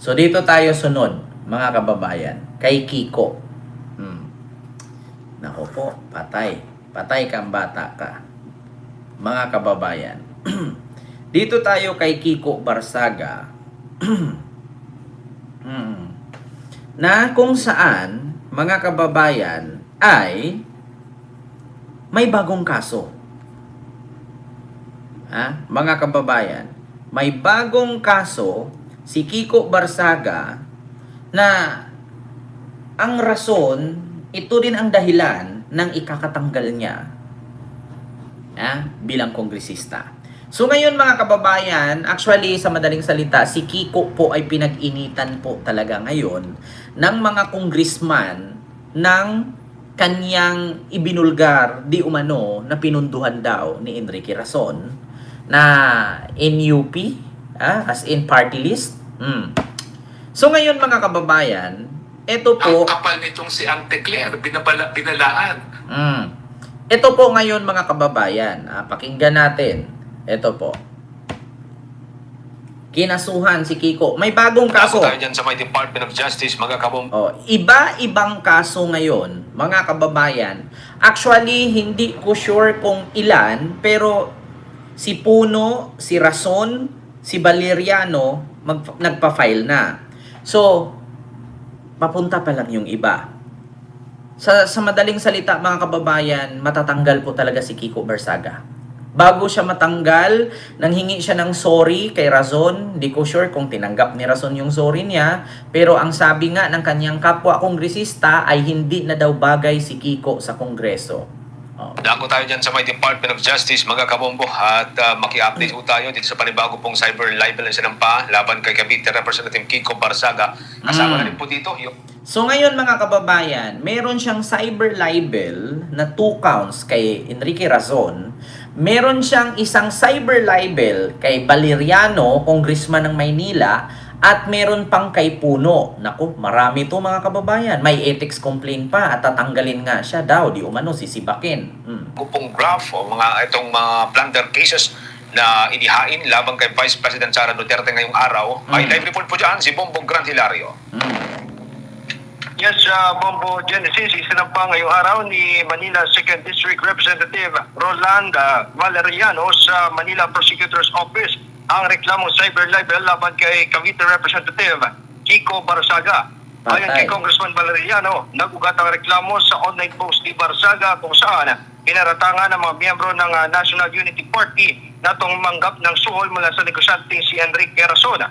So dito tayo sunod, mga kababayan, kay Kiko. Nako po, patay. Patay kang bata ka. Mga kababayan. Dito tayo kay Kiko Barsaga. Na kung saan, mga kababayan, ay may bagong kaso. Mga kababayan, may bagong kaso si Kiko Barsaga na ang rason, ito din ang dahilan ng ikakatanggal niya bilang kongresista. So ngayon mga kababayan, actually sa madaling salita, si Kiko po ay pinag-initan po talaga ngayon ng mga congressman ng kanyang ibinulgar di umano na pinunduhan daw ni Enrique Razon na NUP, as in party list. So ngayon mga kababayan, ito po... Ang kapal nitong si Ante Claire, binalaan. Ito po ngayon mga kababayan, pakinggan natin. Ito po. Kinasuhan si Kiko. May bagong kaso. Tayo dyan sa may Department of Justice, mga kabom. Iba-ibang kaso ngayon, mga kababayan. Actually, hindi ko sure kung ilan, pero si Puno, si Razon, si Valeriano, nagpa-file na. So, papunta pa lang yung iba. Sa madaling salita, mga kababayan, matatanggal po talaga si Kiko Barsaga. Bago siya matanggal, nanghingi siya ng sorry kay Razon. Hindi ko sure kung tinanggap ni Razon yung sorry niya. Pero ang sabi nga ng kanyang kapwa kongresista ay hindi na daw bagay si Kiko sa kongreso. Dako tayo dyan sa may Department of Justice, mga kabombo, at maki-update po tayo dito sa panibago pong cyber libel na sinampa laban kay Cavite Representative Kiko Barsaga. Kasama na rin po dito So ngayon mga kababayan, meron siyang cyber libel na 2 counts kay Enrique Razon. Meron siyang isang cyber libel kay Valeriano, congressman ng Maynila, at meron pang kay Puno. Naku, marami to mga kababayan. May ethics complaint pa at tatanggalin nga siya daw. Di umano sisibakin. Pong graph o itong mga plunder cases na inihain laban kay Vice President Sara Duterte ngayong araw. May live report po dyan si Bombong Grand Hilario. Yes, Bombo Genesis, isinampa ngayong araw ni Manila 2nd District Representative Roland Valeriano sa Manila Prosecutor's Office ang reklamong cyber libel laban kay Cavite Representative Kiko Barsaga. Ayon kay Congressman Valeriano, nag-ugat ang reklamo sa online post ni Barsaga kung saan pinaratangan ng mga miyembro ng National Unity Party na tumanggap ng suhol mula sa negosyanteng si Enrique Razon.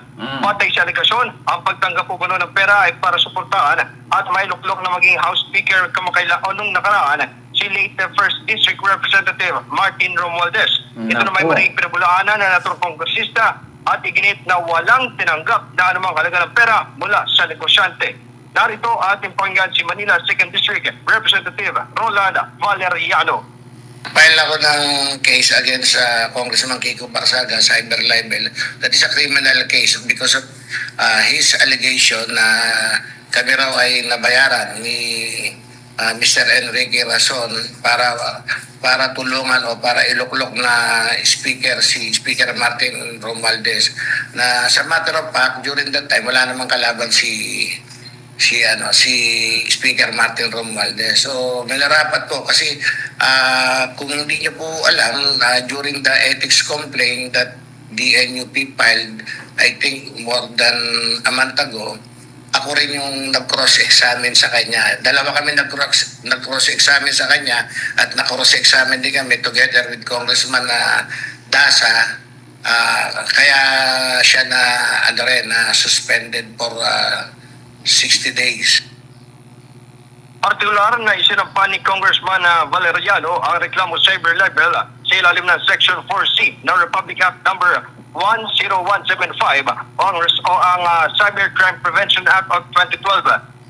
Patay sa alegasyon, ang pagtanggap po ng pera ay para suportahan at may luklok na maging House Speaker kamakailan o nung nakaraan si late First District Representative Martin Romualdez. Ito na may maring pinabulaanan na naturong kongresista at iginit na walang tinanggap na anumang halaga ng pera mula sa negosyante. Narito ating pakinggan si Manila 2nd District Representative Roland Valeriano. File ako ng case against Congressman Kiko Barsaga, cyber libel. That is a criminal case because of his allegation na kami raw ay nabayaran ni Mr. Enrique Razon para tulungan o para iluklok na speaker, si Speaker Martin Romualdez. Na sa matter of fact, during that time, wala namang kalaban si Speaker Martin Romualdez. So may narapat po kasi kung hindi niyo po alam, during the ethics complaint that the NUP filed, I think more than a month ago, ako rin yung nag-cross-examine sa kanya. Dalawa kami nag-cross-examine sa kanya at na-cross-examine din kami together with Congressman Dasa. Kaya siya na suspended for 60 days. Partikular na isinampa ni Congressman Valeriano ang reklamo cyber libel sa ilalim ng Section 4C ng Republic Act number 10175 o ang Cybercrime Prevention Act of 2012.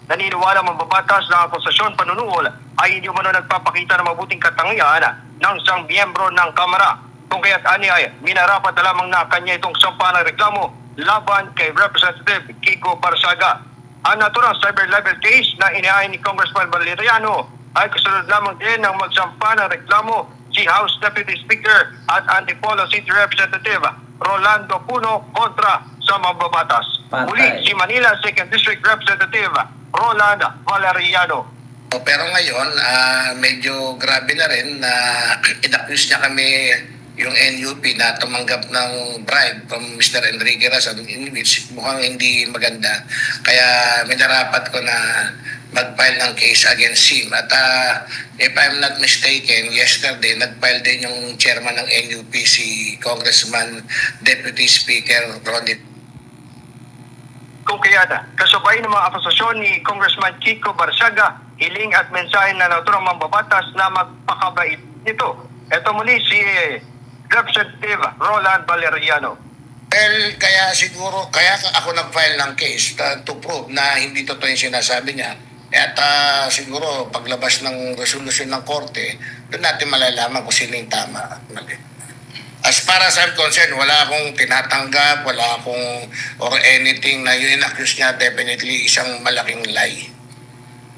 Naniniwala mababatas na akusasyon panunuhol ay hindi umano nagpapakita ng mabuting katangian ng isang miyembro ng Kamara. Kung kaya't ani ay minarapat na lamang na kanya itong sampa ng reklamo laban kay Representative Kiko Barsaga. Ang naturang cyber libel case na inihain ni Congressman Valeriano ay kasunod lamang din ng magsampa ng reklamo si House Deputy Speaker at Antipolo City Representative Rolando Puno kontra sa mambabatas. Patay. Muli si Manila 2nd District Representative Roland Valeriano. Pero ngayon, medyo grabe na rin na inaccuse niya kami yung NUP na tumanggap ng bribe from Mr. Enrique Razon, in which mukhang hindi maganda. Kaya minarapat ko na mag-file ng case against him. At if I'm not mistaken, yesterday nag-file din yung chairman ng NUP, si Congressman Deputy Speaker Ronnie. Kung kaya kasabay ng mga akusasyon ni Congressman Kiko Barsaga, hiling at mensahe na naturang mambabatas na magpakabait nito. Ito muli si Representative Roland Valeriano. Well, kaya siguro, kaya ako nag-file ng case to prove na hindi totoo yung sinasabi niya. At siguro, paglabas ng resolusyon ng korte, doon natin malalaman kung sino yung tama at mali. As far as I'm concerned, wala akong tinatanggap, wala akong or anything na yung inaccuse niya, definitely isang malaking lie.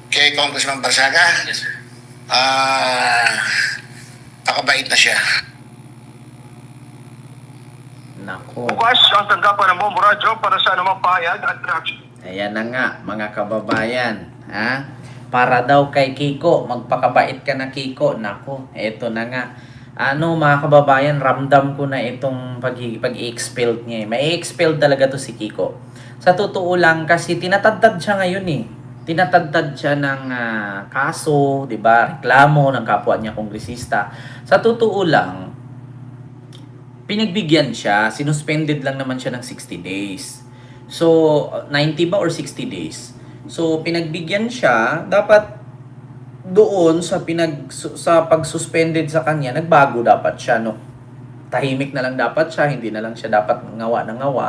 Kay Congressman Barsaga, Yes, sir. pakabait na siya. Nako. Bukas ang tanggapan ng Bombo Radio para sa anumang pahayag at reaction. Ayan na nga, mga kababayan. Ha? Para daw kay Kiko, magpakabait ka na Kiko. Nako, eto na nga. Ano mga kababayan, ramdam ko na itong pag-i-expelled niya. May expelled talaga to si Kiko. Sa totoo lang, kasi tinatadtad siya ngayon eh. Tinatadtad siya ng kaso, 'di ba? Reklamo ng kapwa niya kongresista. Sa totoo lang, pinagbigyan siya, sinuspended lang naman siya ng 60 days. So, 90 ba or 60 days? So, pinagbigyan siya, dapat doon sa pag-suspended sa kanya, nagbago dapat siya, no? Tahimik na lang dapat siya, hindi na lang siya dapat ngawa ng ngawa.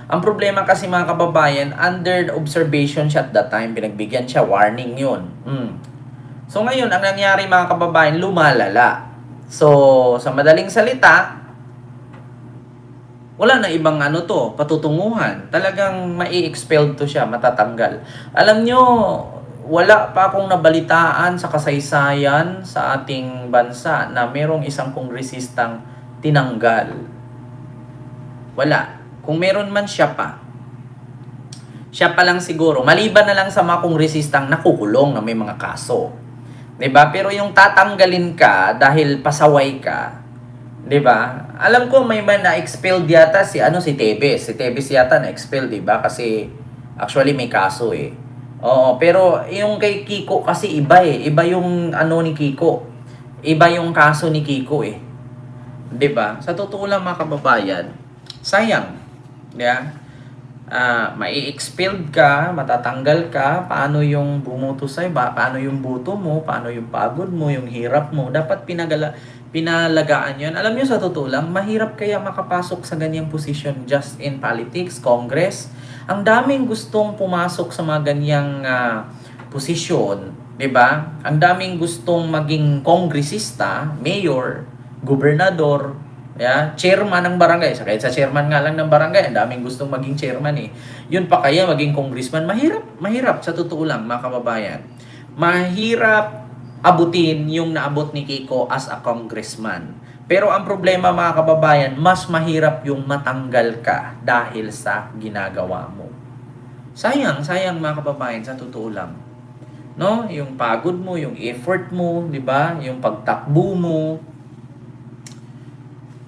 Ang problema kasi mga kababayan, under observation siya at that time, pinagbigyan siya, warning yun. So ngayon, ang nangyari mga kababayan, lumalala. So, sa madaling salita, wala na ibang patutunguhan. Talagang mai-expelled to siya, matatanggal. Alam nyo, wala pa akong nabalitaan sa kasaysayan sa ating bansa na merong isang kongresistang tinanggal. Wala. Kung meron man siya pa. Siya pa lang siguro. Maliban na lang sa mga kongresistang nakukulong na may mga kaso. 'Di ba? Pero yung tatanggalin ka dahil pasaway ka, 'di ba? Alam ko may man na-expelled yata si Tebes. Si Tebes yata na-expelled, 'di ba? Kasi actually may kaso eh. Oo, pero yung kay Kiko kasi iba eh. Iba yung ni Kiko. Iba yung kaso ni Kiko eh. 'Di ba? Sa totoo lang mga kababayan, sayang. Yeah. Mai-expelled ka, matatanggal ka, paano yung bumuto sa'yo, paano yung buto mo, paano yung pagod mo, yung hirap mo, dapat pinalagaan yun. Alam nyo sa totoo lang, mahirap kaya makapasok sa ganyang position just in politics, Congress. Ang daming gustong pumasok sa mga ganyang posisyon, 'di ba? Ang daming gustong maging kongresista, mayor, gobernador, chairman ng barangay. Kahit sa chairman nga lang ng barangay, ang daming gustong maging chairman eh. Yun pa kaya maging congressman, mahirap sa totoo lang mga kababayan. Mahirap abutin yung naabot ni Kiko as a congressman. Pero ang problema mga kababayan, mas mahirap yung matanggal ka dahil sa ginagawa mo. Sayang mga kababayan, sa totoo lang. No? Yung pagod mo, yung effort mo, 'di ba? Yung pagtakbo mo.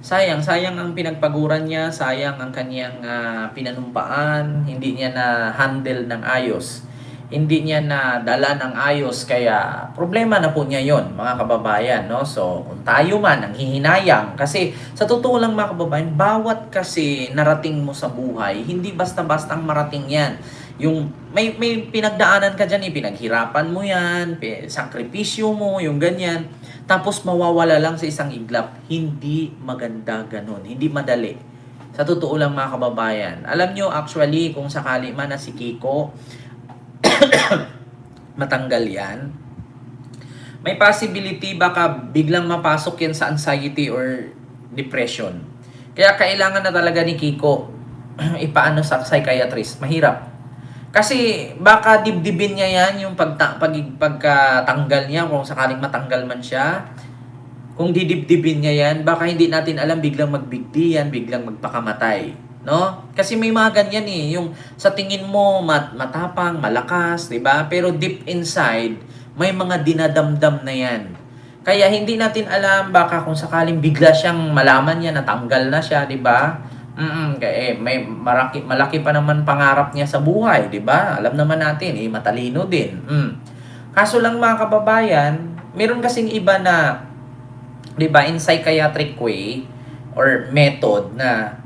Sayang ang pinagpaguran niya, sayang ang kanyang pinanumpaan, hindi niya na handle ng ayos. Hindi niya na dala ng ayos, kaya problema na po niya yon mga kababayan, no? So, kung tayo man ang hihinayang, kasi sa totoo lang mga kababayan, bawat kasi narating mo sa buhay, hindi basta-bastang marating yan. Yung may pinagdaanan ka dyan, pinaghirapan mo yan, sakripisyo mo, yung ganyan. Tapos mawawala lang sa isang iglap. Hindi maganda ganun. Hindi madali. Sa totoo lang mga kababayan. Alam nyo, actually, kung sakali man na si Kiko matanggal yan, may possibility baka biglang mapasok yan sa anxiety or depression. Kaya kailangan na talaga ni Kiko ipaano sa psychiatrist. Mahirap. Kasi baka dibdibin niya yan yung pagkatanggal niya, kung sakaling matanggal man siya. Kung didibdibin niya yan, baka hindi natin alam, biglang magbigdi yan, biglang magpakamatay. No? Kasi may mga ganyan eh, yung sa tingin mo matapang, malakas, 'di ba? Pero deep inside, may mga dinadamdam na 'yan. Kaya hindi natin alam baka kung sakaling bigla siyang malaman niya natanggal na siya, 'di ba? Kaya may malaki pa naman pangarap niya sa buhay, 'di ba? Alam naman natin eh matalino din. Kaso lang mga kababayan, meron kasing iba na 'di ba, in psychiatric way or method na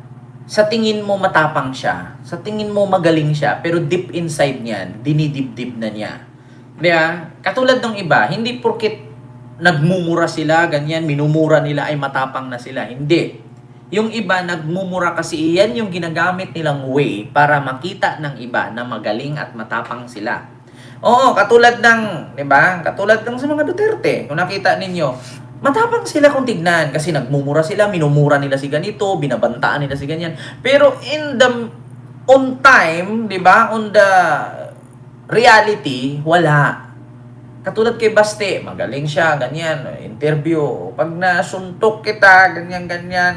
sa tingin mo matapang siya, sa tingin mo magaling siya, pero deep inside niyan, dinidibdib na niya. Diba? Katulad ng iba, hindi porket nagmumura sila, ganyan, minumura nila ay matapang na sila. Hindi. Yung iba, nagmumura kasi iyan yung ginagamit nilang way para makita ng iba na magaling at matapang sila. Oo, katulad ng, di ba? Katulad ng sa mga Duterte. Kung nakita ninyo, matapang sila kung tignan kasi nagmumura sila, minumura nila si ganito, binabantaan nila si ganyan. Pero on time, 'di ba? On the reality, wala. Katulad kay Baste, magaling siya, ganyan, interview. Pag nasuntok kita, ganyan,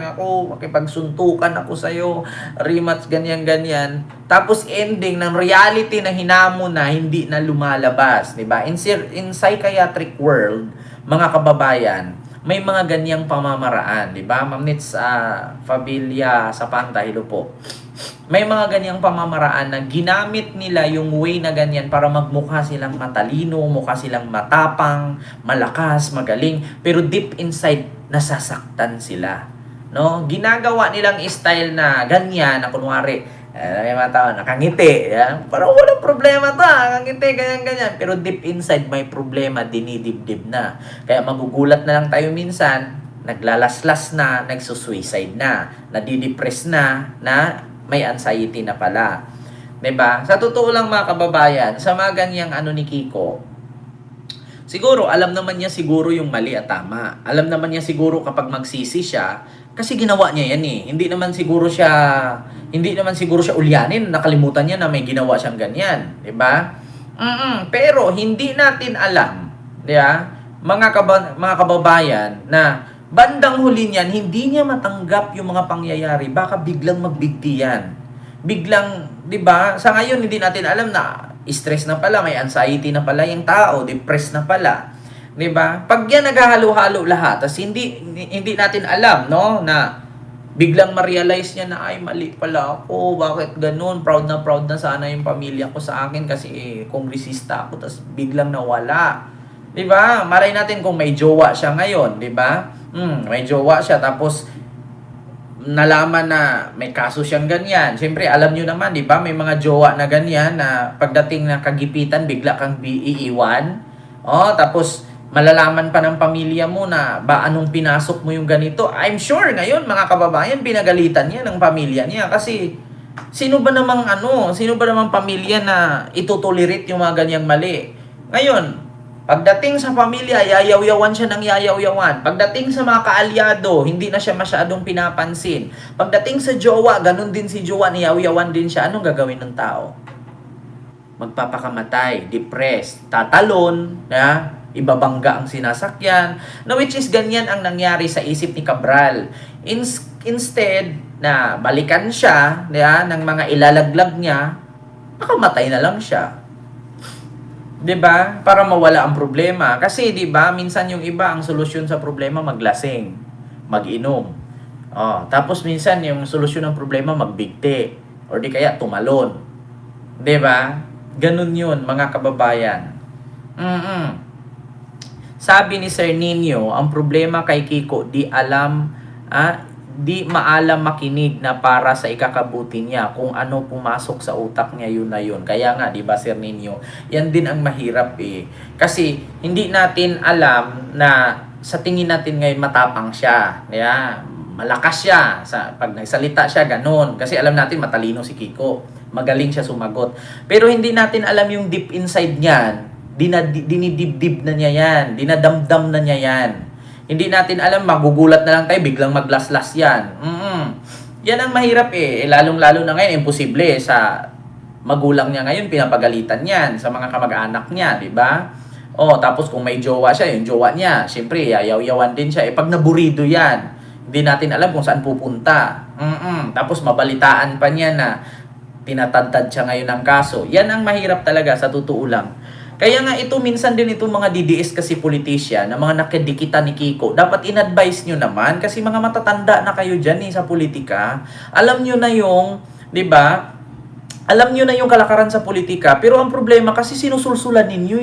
ako, makipagsuntukan ako sa'yo, rematch, ganyan. Tapos ending ng reality na hinamo na, hindi na lumalabas, di ba? In psychiatric world, mga kababayan, may mga ganyang pamamaraan, di ba? Ma'am Nits, Fabilia Sapanta, hello po. May mga ganyang pamamaraan na ginamit nila yung way na ganyan para magmukha silang matalino, mukha silang matapang, malakas, magaling, pero deep inside nasasaktan sila. No? Ginagawa nilang style na ganyan, na kunwari, may mga tao, nakangiti, yan. Parang walang problema ta, nakangiti, ganyan. Pero deep inside may problema, dinidibdib na. Kaya magugulat na lang tayo minsan, naglalaslas na, nagsusuicide na, nadidepress na may anxiety na pala. 'Di ba? Sa totoo lang mga kababayan, sa mga ganyang ni Kiko, siguro alam naman niya siguro yung mali at tama. Alam naman niya siguro kapag magsisi siya, kasi ginawa niya yan eh. Hindi naman siguro siya ulyanin, nakalimutan niya na may ginawa siyang ganyan, 'di ba? Pero hindi natin alam, 'di ba? Mga kababayan na bandang huli niyan, hindi niya matanggap yung mga pangyayari. Baka biglang magbigti yan. Biglang, di ba? Sa ngayon, hindi natin alam na stress na pala, may anxiety na pala yung tao, depressed na pala. Di ba? Pag yan naghahalo-halo lahat, tas hindi natin alam, no? Na biglang ma-realize niya na, ay, mali pala ako. Bakit ganun? Proud na sana yung pamilya ko sa akin kasi kongresista ako, tas biglang nawala. Di ba? Malay natin kung may jowa siya ngayon, di ba? May jowa siya, tapos nalaman na may kaso siyang ganyan. Siyempre, alam nyo naman, di ba? May mga jowa na ganyan na pagdating na kagipitan, bigla kang iiwan. Tapos malalaman pa ng pamilya mo na ba anong pinasok mo yung ganito. I'm sure ngayon, mga kababayan, pinagalitan niya ng pamilya niya kasi sino ba namang pamilya na itutolerate yung mga ganyang mali? Ngayon, pagdating sa pamilya, yayaw-yawan siya ng yayaw-yawan. Pagdating sa mga kaalyado, hindi na siya masyadong pinapansin. Pagdating sa jowa, ganun din si jowa, niyaw-yawan din siya. Anong gagawin ng tao? Magpapakamatay, depressed, tatalon, ibabangga ang sinasakyan. No, which is ganyan ang nangyari sa isip ni Cabral. Instead na balikan siya ng mga ilalaglag niya, nakamatay na lang siya. 'Di ba? Para mawala ang problema. Kasi 'di ba, minsan yung iba ang solusyon sa problema maglasing, mag-inom. Tapos minsan yung solusyon ng problema magbigti or di kaya tumalon. 'Di ba? Ganun 'yun, mga kababayan. Sabi ni Sir Nino, ang problema kay Kiko, di maalam makinig na para sa ikakabuti niya. Kung ano pumasok sa utak niya, yun na yun. Kaya nga, di ba, Sir Nino, yan din ang mahirap eh. Kasi hindi natin alam na sa tingin natin ngayon matapang siya. Malakas siya. Pag nagsalita siya, ganun. Kasi alam natin matalino si Kiko. Magaling siya sumagot. Pero hindi natin alam yung deep inside niyan. Dinidibdib na niya yan. Dinadamdam na niya yan. Hindi natin alam, magugulat na lang tayo, biglang maglaslas yan. Yan ang mahirap eh. Lalong-lalo na ngayon, imposible sa magulang niya ngayon, pinapagalitan yan sa mga kamag-anak niya, di ba? Tapos kung may jowa siya, yung jowa niya, syempre, yayaw-yawan din siya. Pag naburido yan, Hindi natin alam kung saan pupunta. Tapos mabalitaan pa niya na tinatadtad siya ngayon ng kaso. Yan ang mahirap talaga sa totoo lang. Kaya nga ito, minsan din itong mga DDS kasi politician, na mga nakadikita ni Kiko, dapat in-advise nyo naman kasi mga matatanda na kayo dyan sa politika. Alam nyo na yung, di ba? Alam nyo na yung kalakaran sa politika, pero ang problema kasi sinusulsulan ninyo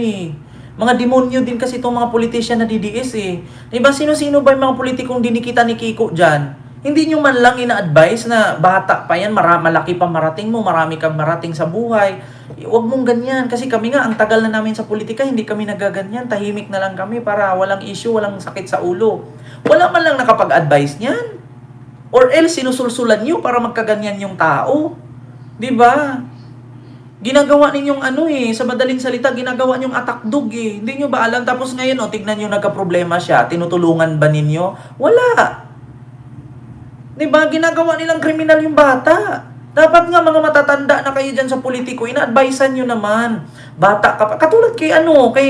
Mga demonyo din kasi itong mga politician na DDS Di ba? Sino-sino ba yung mga politikong dinikita ni Kiko dyan? Hindi nyo man lang ina-advise na bata pa yan, malaki pa marating mo, marami kang marating sa buhay. Huwag mong ganyan. Kasi kami nga, ang tagal na namin sa politika, hindi kami nagaganyan. Tahimik na lang kami para walang issue, walang sakit sa ulo. Wala man lang nakapag-advise niyan. Or else, sinusulsulan nyo para magkaganyan yung tao. Di ba? Ginagawa ninyong sa madaling salita, ginagawa ninyong atakdog Hindi nyo ba alam? Tapos ngayon, tignan nyo nagka-problema siya. Tinutulungan ba ninyo? Wala. Diba? Ginagawa nilang kriminal yung bata. Dapat nga mga matatanda na kayo dyan sa politiko, ina-advisean nyo naman. Bata ka pa. Katulad kay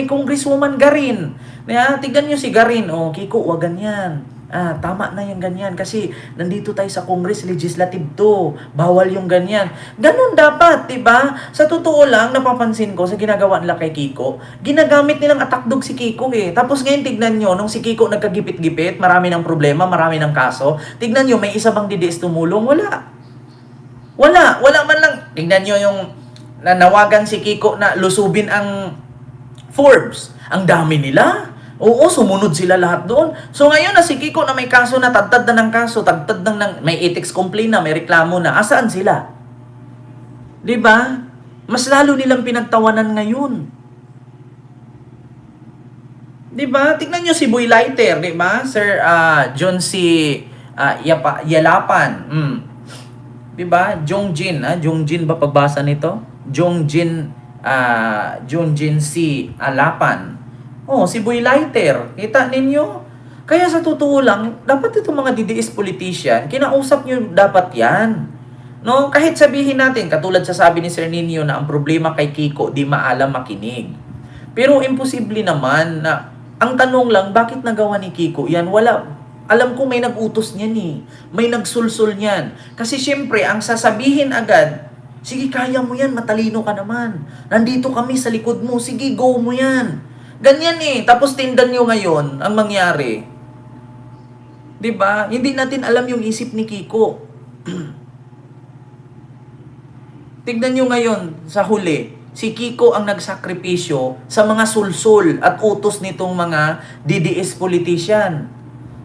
Congresswoman Garin. Tignan nyo si Garin. Kiko, wag ganyan. Tama na yung ganyan. Kasi nandito tayo sa Congress, legislative to. Bawal yung ganyan. Ganun dapat, diba? Sa totoo lang, napapansin ko sa ginagawa nila kay Kiko, ginagamit nilang atakdog si Kiko Tapos ngayon, tignan nyo, nung si Kiko nagkagipit-gipit, marami ng problema, marami ng kaso, tignan nyo, may isa bang DDS tumulong? Wala man lang. Tignan nyo yung nanawagan si Kiko na lusubin ang Forbes. Ang dami nila. Oo, sumunod sila lahat doon. So ngayon na si Kiko na may kaso na, tagtad na ng kaso, may ethics complaint na, may reklamo na, asaan sila? Diba? Mas lalo nilang pinagtawanan ngayon. Diba? Tignan nyo si Boy Lighter, diba? Sir John C. Yalapan. Diba? Jongjin. Jongjin ba pagbasa nito? Jongjin C. Alapan. Si Boy Lighter. Kita ninyo? Kaya sa totoo lang, dapat itong mga DDS politician, kinausap nyo dapat yan. No? Kahit sabihin natin, katulad sa sabi ni Sir Nino na ang problema kay Kiko, di maalam makinig. Pero imposible naman na, ang tanong lang, bakit nagawa ni Kiko yan? Wala. Alam ko may nag-utos niyan May nagsulsul niyan. Kasi syempre, ang sasabihin agad, sige, kaya mo yan, matalino ka naman. Nandito kami sa likod mo, sige, go mo yan. Ganyan Tapos tindan nyo ngayon ang mangyari. Diba? Hindi natin alam yung isip ni Kiko. Tignan nyo ngayon sa huli. Si Kiko ang nagsakripisyo sa mga sulsul at utos nitong mga DDS politician.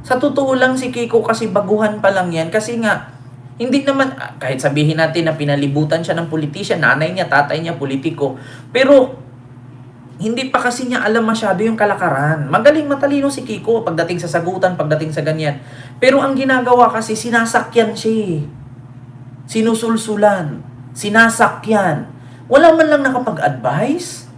Sa totoo lang si Kiko kasi baguhan pa lang yan. Kasi nga, hindi naman, kahit sabihin natin na pinalibutan siya ng politician, nanay niya, tatay niya, politiko. Pero, hindi pa kasi niya alam masyado yung kalakaran. Magaling matalino si Kiko pagdating sa sagutan, pagdating sa ganyan. Pero ang ginagawa kasi, sinasakyan siya Sinusulsulan. Sinasakyan. Wala man lang nakapag-advise.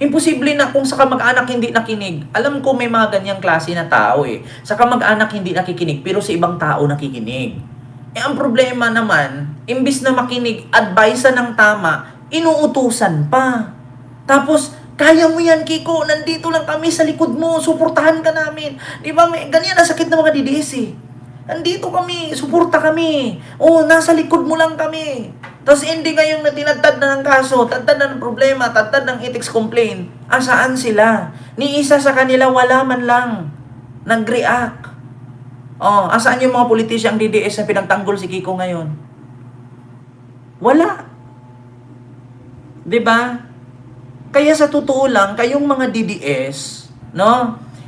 Imposible na kung sa kamag-anak hindi nakinig. Alam ko may mga ganyang klase na tao Sa kamag-anak hindi nakikinig, pero sa ibang tao nakikinig. Ang problema naman, imbis na makinig, advise ng tama, inuutusan pa. Tapos, kaya mo yan, Kiko. Nandito lang kami sa likod mo. Suportahan ka namin. Di ba? Ganyan ang sakit ng mga DDS Nandito kami. Suporta kami. Nasa likod mo lang kami. Tapos hindi ngayong tinatad na ng kaso, tatad na ng problema, tatad ng ethics complaint. Asaan sila? Ni isa sa kanila wala man lang nag-react. Asaan yung mga politisyang DDS na pinagtanggol si Kiko ngayon? Wala. Di ba? Kaya sa totoo lang, kayong mga DDS,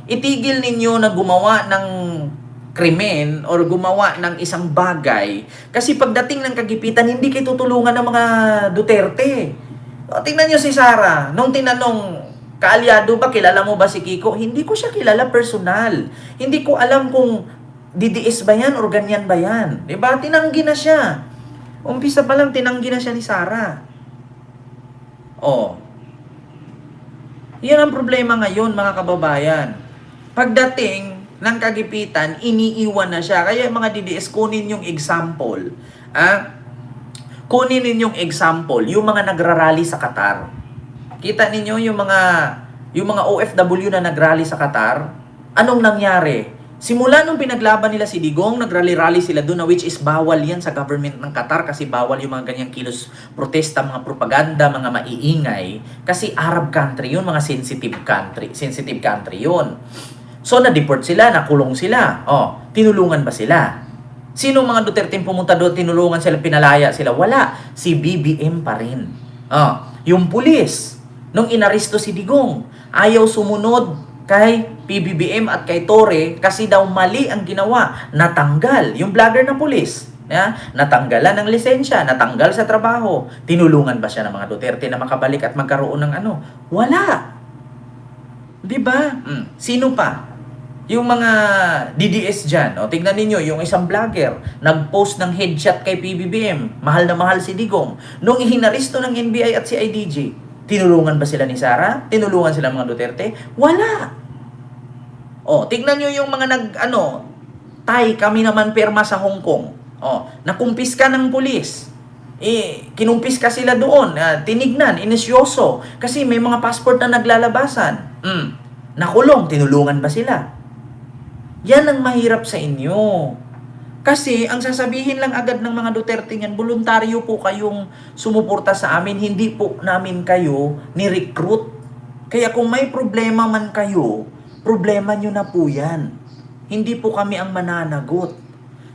itigil ninyo na gumawa ng krimen or gumawa ng isang bagay. Kasi pagdating ng kagipitan, hindi kayo tutulungan ng mga Duterte. Tingnan nyo si Sara, nung tinanong, kaalyado ba, kilala mo ba si Kiko? Hindi ko siya kilala personal. Hindi ko alam kung DDS ba yan or ganyan ba yan. Diba? Tinanggi na siya. Umpisa pa lang, tinanggi na siya ni Sara. Yan ang problema ngayon, mga kababayan. Pagdating ng kagipitan, iniiwan na siya. Kaya mga DDS, kunin yung example. Kunin ninyong example, yung mga nagrarally sa Qatar. Kita ninyo yung mga OFW na nagrally sa Qatar. Anong nangyari? Simula nung pinaglaban nila si Digong, nagrally-rally sila doon na which is bawal yan sa government ng Qatar kasi bawal yung mga ganyang kilos protesta, mga propaganda, mga maiingay. Kasi Arab country yun, mga sensitive country yun. So na-deport sila, nakulong sila. Tinulungan ba sila? Sino mga Duterte pumunta doon, tinulungan sila, pinalaya sila? Wala. Si BBM pa rin. Yung pulis, nung inaresto si Digong, ayaw sumunod kay PBBM at kay Torre kasi daw mali ang ginawa. Natanggal yung vlogger na pulis. Natanggalan ng lisensya, natanggal sa trabaho. Tinulungan ba siya ng mga Duterte na makabalik at magkaroon ng ano? Wala. Diba? Sino pa? Yung mga DDS dyan. Tignan ninyo, yung isang vlogger, nag-post ng headshot kay PBBM. Mahal na mahal si Digong. Nung ihinaristo ng NBI at CIDG, tinulungan ba sila ni Sara? Tinulungan sila mga Duterte? Wala. Tignan nyo yung mga Tay, kami naman perma sa Hong Kong. Nakumpiska ng pulis. Kinumpiska sila doon. Tinignan, inisyoso. Kasi may mga passport na naglalabasan. Nakulong, tinulungan ba sila? Yan ang mahirap sa inyo. Kasi ang sasabihin lang agad ng mga Duterte niyan, voluntaryo po kayong sumuporta sa amin, hindi po namin kayo ni-recruit. Kaya kung may problema man kayo, problema nyo na po yan. Hindi po kami ang mananagot.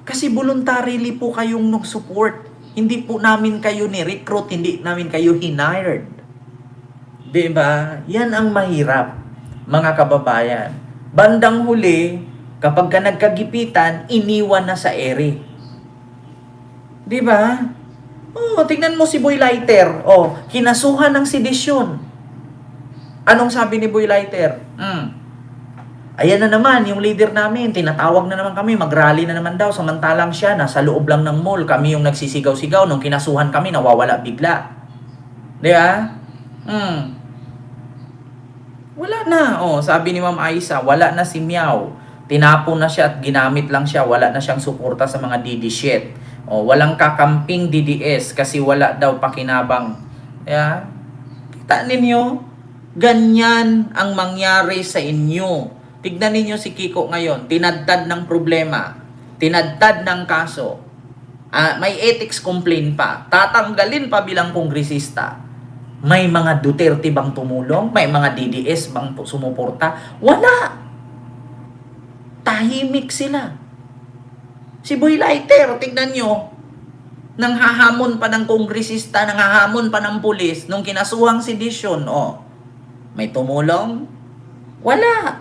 Kasi voluntarily po kayong nag-support. Hindi po namin kayo ni-recruit, hindi namin kayo hired. Diba? Yan ang mahirap, mga kababayan. Bandang huli, kapag ka nagkagipitan, iniwan na sa ere. Diba? Tingnan mo si Boy Lighter. Kinasuhan ng sedisyon. Anong sabi ni Boy Lighter? Ayan na naman, yung leader namin, tinatawag na naman kami, mag-rally na naman daw, samantalang siya, nasa loob lang ng mall, kami yung nagsisigaw-sigaw, nung kinasuhan kami, nawawala bigla. Diba? Wala na. Sabi ni Ma'am Aisa, wala na si Miao. Tinapon na siya at ginamit lang siya. Wala na siyang suporta sa mga DD shit. Walang kakamping DDS kasi wala daw pakinabang. Kita ninyo? Ganyan ang mangyari sa inyo. Tignan ninyo si Kiko ngayon. Tinaddad ng problema. Tinaddad ng kaso. May ethics complaint pa. Tatanggalin pa bilang kongresista. May mga Duterte bang tumulong? May mga DDS bang sumuporta? Wala! Tahimik sila. Si Boy Lighter, tignan nyo, nang hahamon pa ng kongresista, nang hahamon pa ng pulis, nung kinasuhang sedisyon, may tumulong? Wala.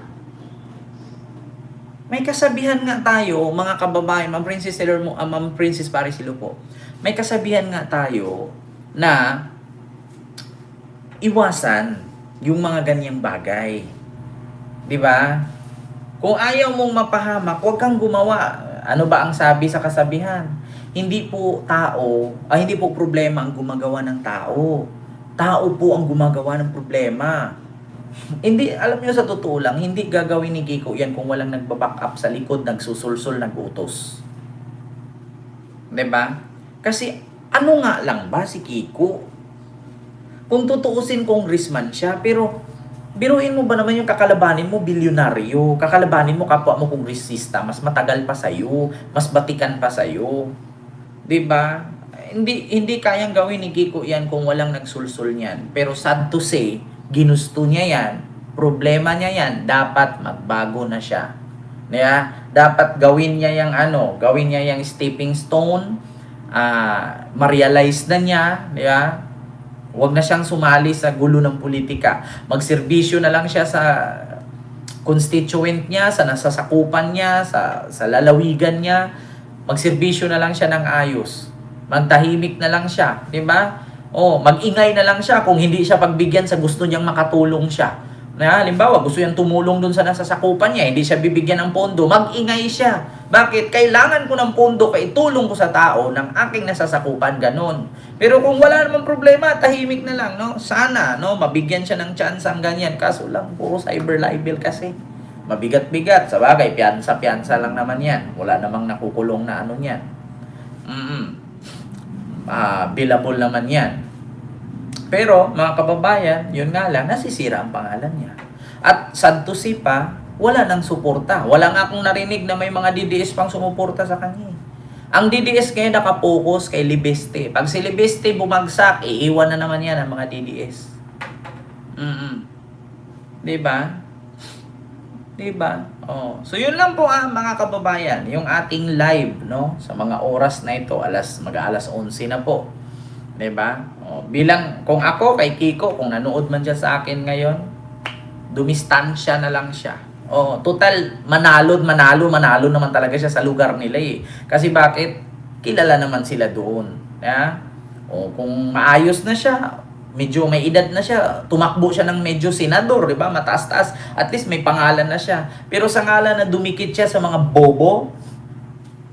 May kasabihan nga tayo, mga kababayan, Ma'am Princess Paris Lupo, may kasabihan nga tayo na iwasan yung mga ganyang bagay. Diba? Kung ayaw mong mapahamak, huwag kang gumawa. Ano ba ang sabi sa kasabihan? Hindi po problema ang gumagawa ng tao. Tao po ang gumagawa ng problema. Hindi, alam niyo sa totoo lang, hindi gagawin ni Kiko yan kung walang nagbaback up sa likod, nagsusulsul, nagutos. Diba? Kasi ano nga lang ba si Kiko? Kung tutuusin congressman siya, pero biruin mo ba naman yung kakalabanin mo, bilyonaryo, kakalabanin mo kapwa mo kongresista, mas matagal pa sa'yo, mas batikan pa sa'yo. Diba? Hindi kayang gawin ni Kiko yan kung walang nagsulsul niyan. Pero sad to say, ginusto niya yan, problema niya yan, dapat magbago na siya. Dapat gawin niya yung stepping stone, ma-realize na niya, huwag na siyang sumali sa gulo ng politika. Magserbisyo na lang siya sa constituent niya, sa nasasakupan niya, sa lalawigan niya. Magserbisyo na lang siya ng ayos. Magtahimik na lang siya, di ba? Mag-ingay na lang siya kung hindi siya pagbigyan sa gusto niyang makatulong siya. Halimbawa, gusto niyang tumulong dun sa nasasakupan niya, hindi siya bibigyan ng pondo, mag-ingay siya. Bakit? Kailangan ko ng pondo, kaitulong ko sa tao ng aking nasasakupan, ganon. Pero kung wala namang problema, tahimik na lang, no? Sana, no? Mabigyan siya ng chance ang ganyan. Kaso lang, puro cyber libel kasi. Mabigat-bigat. Sa bagay, piyansa lang naman yan. Wala namang nakukulong na ano yan. Billable naman yan. Pero, mga kababayan, yun nga lang, nasisira ang pangalan niya. At sad to see pa, wala nang suporta. Wala nga akong narinig na may mga DDS pang sumuporta sa kanya. Ang DDS ngayon nakapokus kay Libeste. Pag si Libeste bumagsak, iiwan na naman yan ang mga DDS. Diba? Diba? Oh. So yun lang po mga kababayan, yung ating live, no? Sa mga oras na ito, mag-alas 11 na po. Diba? Oh, bilang, kung ako, kay Kiko, kung nanood man siya sa akin ngayon, dumistansya na lang siya. Oh, total, manalo naman talaga siya sa lugar nila eh. Kasi bakit? Kilala naman sila doon. Yeah? Oh, kung maayos na siya, medyo may edad na siya, tumakbo siya ng medyo senador, di ba? Mataas-taas. At least may pangalan na siya. Pero sa ngalan na dumikit siya sa mga bobo,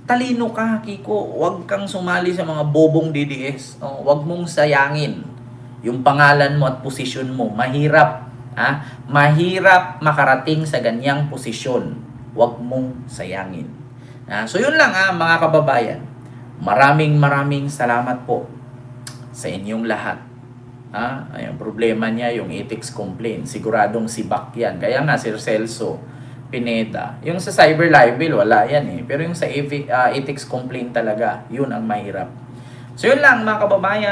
talino ka, Kiko. Huwag kang sumali sa mga bobong DDS. Oh, huwag mong sayangin yung pangalan mo at posisyon mo. Mahirap. Mahirap makarating sa ganyang posisyon. Huwag mong sayangin. So yun lang mga kababayan. Maraming salamat po sa inyong lahat. Ayun, problema niya yung ethics complaint. Siguradong si Bak yan. Kaya nga Sir Celso Pineda. Yung sa cyber libel, wala yan eh. Pero yung sa ethics complaint talaga, yun ang mahirap. So yun lang mga kababayan.